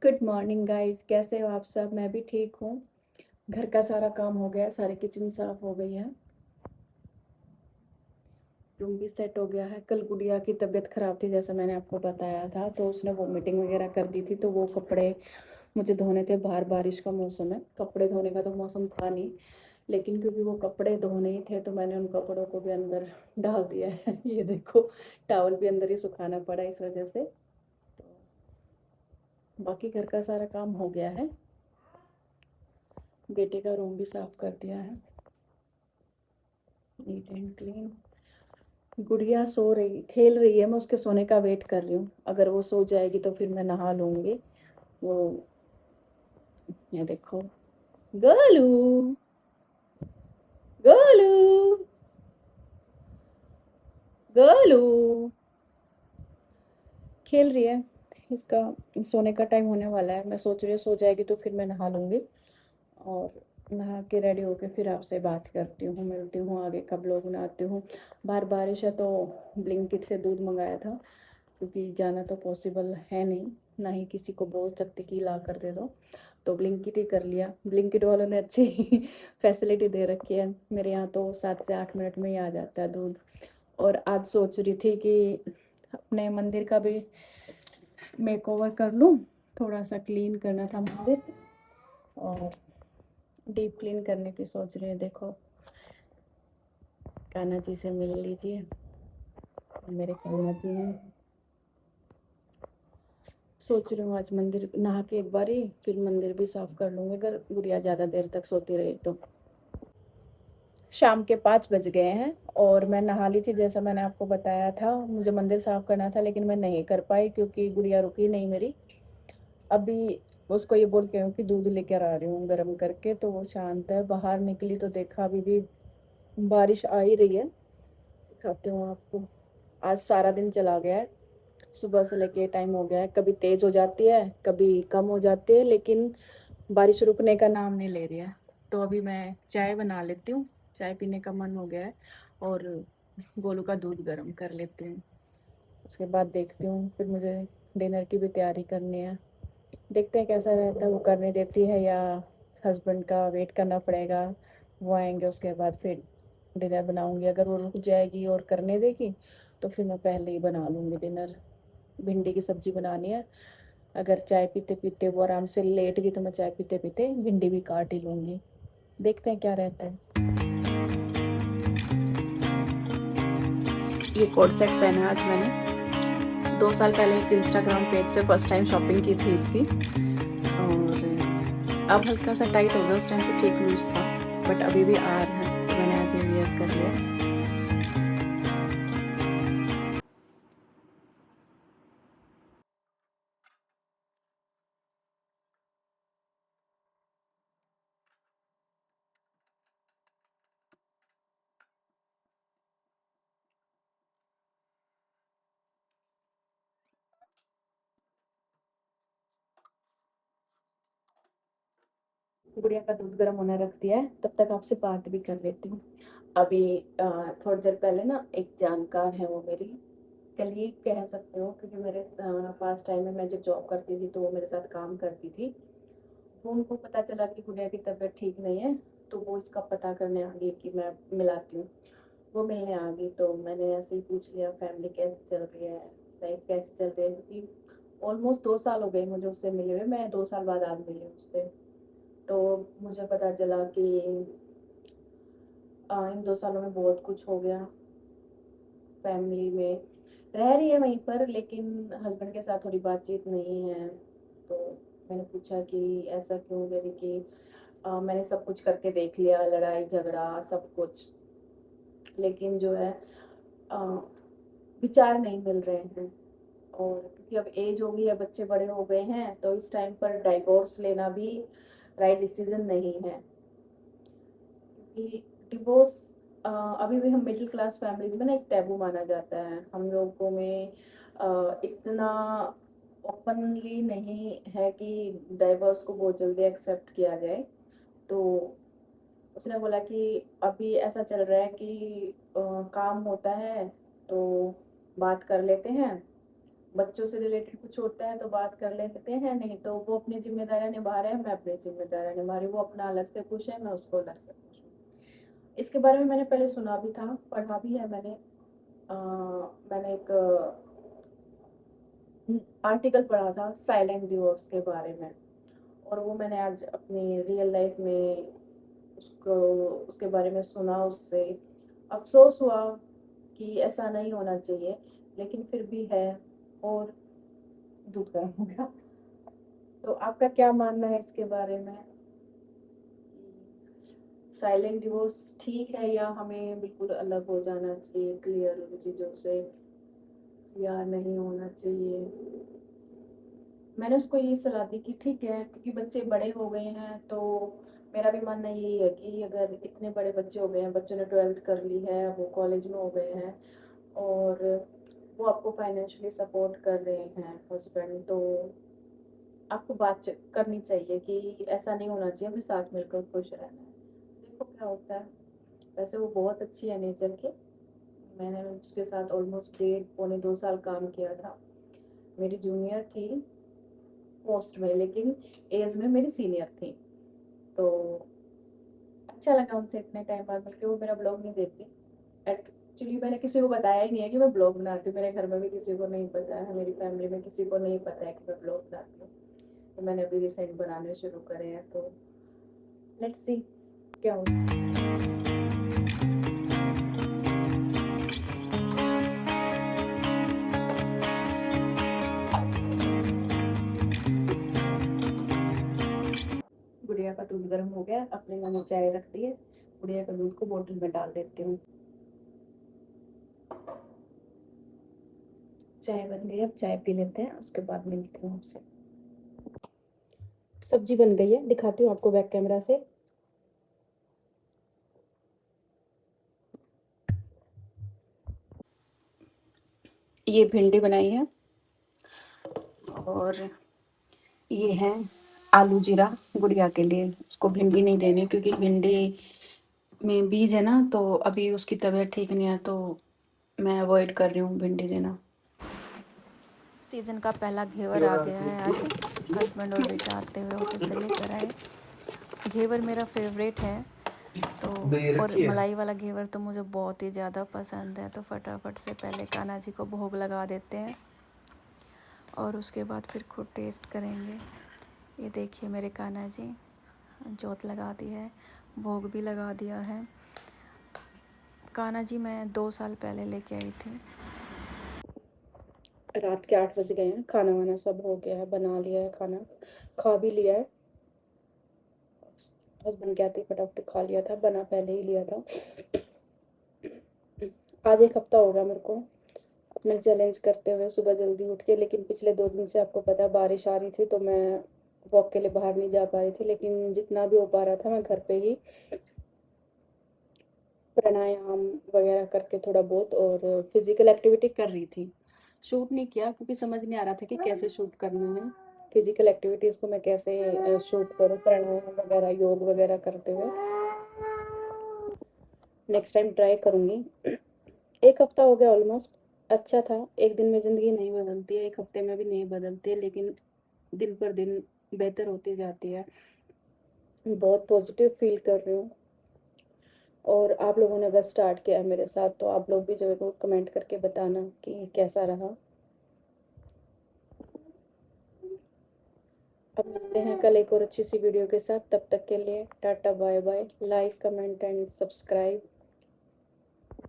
Good morning guys, कैसे हो आप सब। मैं भी ठीक हूँ। घर का सारा काम हो गया, सारी किचन साफ हो गई है, रूम भी सेट हो गया है। कल गुड़िया की तबीयत खराब थी, जैसा मैंने आपको बताया था, तो उसने वोमिटिंग वगैरह कर दी थी, तो वो कपड़े मुझे धोने थे। बाहर बारिश का मौसम है, कपड़े धोने का तो मौसम था नहीं, लेकिन क्योंकि वो कपड़े धोने ही थे तो मैंने उन कपड़ों को भी अंदर डाल दिया है। ये देखो, टॉवल भी अंदर ही सुखाना पड़ा इस वजह से। तो बाकी घर का सारा काम हो गया है। बेटे का रूम भी साफ कर दिया है, नीट एंड क्लीन। गुड़िया सो रही, खेल रही है, मैं उसके सोने का वेट कर रही हूँ। अगर वो सो जाएगी तो फिर मैं नहा लूँगी। वो, ये देखो, गोलू, गोलू, गोलू खेल रही है। इसका सोने का टाइम होने वाला है, मैं सोच रही हूँ सो जाएगी तो फिर मैं नहा लूँगी, और नहा के रेडी होके फिर आपसे बात करती हूँ, मिलती हूँ, आगे का ब्लॉग बनाती हूँ। बाहर बारिश है तो ब्लिंकिट से दूध मंगाया था, क्योंकि जाना तो पॉसिबल है नहीं, ना ही किसी को बोल सकते कि ला कर दे दो, तो ब्लिंकिट ही कर लिया। ब्लिंकिट वालों ने अच्छी फैसिलिटी दे रखी है, मेरे यहाँ तो 7 से 8 मिनट में ही आ जाता है दूध। और आज सोच रही थी कि अपने मंदिर का भी मेक ओवर कर लूँ, थोड़ा सा क्लीन करना था मंदिर, और डीप क्लीन करने की सोच रही है। देखो, कान्हा जी से मिल लीजिए, मेरे कान्हा जी हैं। सोच रही हूँ आज मंदिर नहा के एक बार ही फिर मंदिर भी साफ कर लूँगी, अगर गुड़िया ज़्यादा देर तक सोती रही तो। शाम के 5 बज गए हैं और मैं नहा ली थी, जैसा मैंने आपको बताया था। मुझे मंदिर साफ करना था लेकिन मैं नहीं कर पाई क्योंकि गुड़िया रुकी नहीं मेरी। अभी उसको ये बोल के हूँ कि दूध लेकर आ रही हूँ गर्म करके, तो वो शांत है। बाहर निकली तो देखा अभी भी बारिश आ ही रही है। दिखाती हूँ आपको, आज सारा दिन चला गया है, सुबह से लेके टाइम हो गया है। कभी तेज हो जाती है, कभी कम हो जाती है, लेकिन बारिश रुकने का नाम नहीं ले रही है। तो अभी मैं चाय बना लेती हूँ, चाय पीने का मन हो गया है, और गोलू का दूध गर्म कर लेती हूँ। उसके बाद देखती हूँ, फिर मुझे डिनर की भी तैयारी करनी है। देखते हैं कैसा रहता है, वो करने देती है या हस्बैंड का वेट करना पड़ेगा, वो आएंगे उसके बाद फिर डिनर बनाऊंगी। अगर वो रुक जाएगी और करने देगी तो फिर मैं पहले ही बना लूँगी डिनर। भिंडी की सब्जी बनानी है। अगर चाय पीते पीते वो आराम से लेट गई तो मैं चाय पीते पीते भिंडी भी काट ही लूँगी। देखते हैं क्या रहता है। ये कोट सेट पहना है आज मैंने। 2 साल पहले एक इंस्टाग्राम पेज से फर्स्ट टाइम शॉपिंग की थी इसकी, और अब हल्का सा टाइट हो गया, उस टाइम तो ठीक लूज था, बट अभी भी आ रहा है, तो मैंने आज ये वियर कर लिया। गुड़िया का दूध गर्म होने रख दिया है, तब तक आपसे बात भी कर लेती हूँ। अभी थोड़ी देर पहले ना एक जानकार है, वो मेरी कलीग कह सकते हो, क्योंकि मेरे पास टाइम में मैं जब जॉब करती थी तो वो मेरे साथ काम करती थी। तो उनको पता चला कि गुड़िया की तबीयत ठीक नहीं है, तो वो इसका पता करने आ गई कि मैं मिलाती हूँ। वो मिलने आ गई तो मैंने ऐसे ही पूछ लिया फैमिली कैसे चल रही है, लाइफ कैसे चल रही है, क्योंकि ऑलमोस्ट 2 साल हो गए मुझे उससे मिले हुए। मैं 2 साल बाद आज मिली उससे, तो मुझे पता चला कि इन 2 सालों में बहुत कुछ हो गया फैमिली में। रह रही है वहीं पर, लेकिन हस्बैंड के साथ थोड़ी बातचीत नहीं है। तो मैंने पूछा कि ऐसा क्यों, कह रही कि मैंने सब कुछ करके देख लिया, लड़ाई झगड़ा सब कुछ, लेकिन जो है अ, विचार नहीं मिल रहे हैं। और क्योंकि अब एज हो गई है, बच्चे बड़े हो गए हैं, तो इस टाइम पर डाइवोर्स लेना भी राइट डिसीजन नहीं है, क्योंकि डिवोर्स अभी भी हम मिडिल क्लास फैमिलीज में ना एक टैबू माना जाता है। हम लोगों में इतना ओपनली नहीं है कि डाइवोर्स को बहुत जल्दी एक्सेप्ट किया जाए। तो उसने बोला कि अभी ऐसा चल रहा है कि काम होता है तो बात कर लेते हैं, बच्चों से रिलेटेड कुछ होता है तो बात कर लेते हैं, नहीं तो वो अपनी जिम्मेदारियां निभा रहे हैं, मैं अपनी जिम्मेदारियां निभा रही हूँ। वो अपना अलग से खुश है, मैं उसको अलग से खुश हूँ। इसके बारे में मैंने पहले सुना भी था, पढ़ा भी है मैंने। मैंने एक आर्टिकल पढ़ा था साइलेंट डिवोर्स के बारे में, और वो मैंने आज अपनी रियल लाइफ में उसको उसके बारे में सुना। उससे अफसोस हुआ कि ऐसा नहीं होना चाहिए, लेकिन फिर भी है, और दूध गर्म हो गया। तो आपका क्या मानना है इसके बारे में? साइलेंट डिवोर्स ठीक है, या हमें बिल्कुल अलग हो जाना चाहिए क्लियर चीज़ों से, या नहीं होना चाहिए? मैंने उसको ये सलाह दी कि ठीक है, क्योंकि बच्चे बड़े हो गए हैं, तो मेरा भी मानना यही है कि अगर इतने बड़े बच्चे हो गए हैं, बच्चों ने 12th कर ली है, वो कॉलेज में हो गए हैं, और वो आपको फाइनेंशियली सपोर्ट कर रहे हैं हस्बैंड, तो आपको बात करनी चाहिए कि ऐसा नहीं होना चाहिए, अभी साथ मिलकर खुश रहना है। देखो क्या होता है। वैसे वो बहुत अच्छी है नेचर की। मैंने उसके साथ ऑलमोस्ट 1.5 पौने 2 साल काम किया था। मेरी जूनियर थी पोस्ट में, लेकिन एज में मेरी सीनियर थी। तो अच्छा लगा उनसे इतने टाइम बाद मिलके। वो मेरा ब्लॉग नहीं देखती एक्चुअली। मैंने किसी को बताया ही नहीं है कि मैं ब्लॉग बनाती हूँ। मेरे घर में भी किसी को नहीं पता है, मेरी फैमिली में किसी को नहीं पता है कि मैं ब्लॉग बनाती हूँ। तो मैंने अभी रिसेंट बनाने शुरू करे हैं, तो लेट्स सी क्या होता है। गुड़िया का दूध गर्म हो गया, अपने मैंने चाय रख दी है। गुड़िया का दूध को बोतल में डाल देती हूँ। चाय बन गई, अब चाय पी लेते हैं, उसके बाद मिलती हूँ आपसे। सब्जी बन गई है, दिखाती हूँ आपको बैक कैमरा से। ये भिंडी बनाई है, और ये है आलू जीरा गुड़िया के लिए। उसको भिंडी नहीं देनी, क्योंकि भिंडी में बीज है ना, तो अभी उसकी तबीयत ठीक नहीं है, तो मैं अवॉइड कर रही हूँ भिंडी देना। सीज़न का पहला घेवर आ गया है आज। हस्बैंड और बेटा आते हुए ऑफिस से लेकर आए। घेवर मेरा फेवरेट है, तो और मलाई वाला घेवर तो मुझे बहुत ही ज़्यादा पसंद है। तो फटाफट से पहले कान्हा जी को भोग लगा देते हैं, और उसके बाद फिर खुद टेस्ट करेंगे। ये देखिए मेरे कान्हा जी, जोत लगा दी है, भोग भी लगा दिया है। कान्हा जी मैं 2 साल पहले लेके आई थी। रात के 8 बज गए हैं, खाना वाना सब हो गया है, बना लिया है खाना, खा भी लिया है। हस्बैंड के आते ही फटाफट खा लिया था, बना पहले ही लिया था। आज 1 हफ्ता हो गया मेरे को अपना चैलेंज करते हुए सुबह जल्दी उठ के। लेकिन पिछले 2 दिन से आपको पता है बारिश आ रही थी, तो मैं वॉक के लिए बाहर नहीं जा पा रही थी। लेकिन जितना भी हो पा रहा था, मैं घर पे ही प्राणायाम वगैरह करके थोड़ा बहुत और फिजिकल एक्टिविटी कर रही थी। शूट नहीं किया क्योंकि समझ नहीं आ रहा था कि कैसे शूट करना है। फिजिकल एक्टिविटीज़ को मैं कैसे शूट करूँ, प्राणायाम वगैरह योग वगैरह करते हुए। नेक्स्ट टाइम ट्राई करूँगी। 1 हफ्ता हो गया ऑलमोस्ट। अच्छा था। एक दिन में ज़िंदगी नहीं बदलती है, 1 हफ्ते में भी नहीं बदलती है, लेकिन दिन पर दिन बेहतर होती जाती है। बहुत पॉजिटिव फील कर रही हूँ। और आप लोगों ने अगर स्टार्ट किया है मेरे साथ, तो आप लोग भी ज़रूर कमेंट करके बताना कि कैसा रहा। अब मिलते हैं कल एक और अच्छी सी वीडियो के साथ। तब तक के लिए tata bye bye. Like comment and subscribe.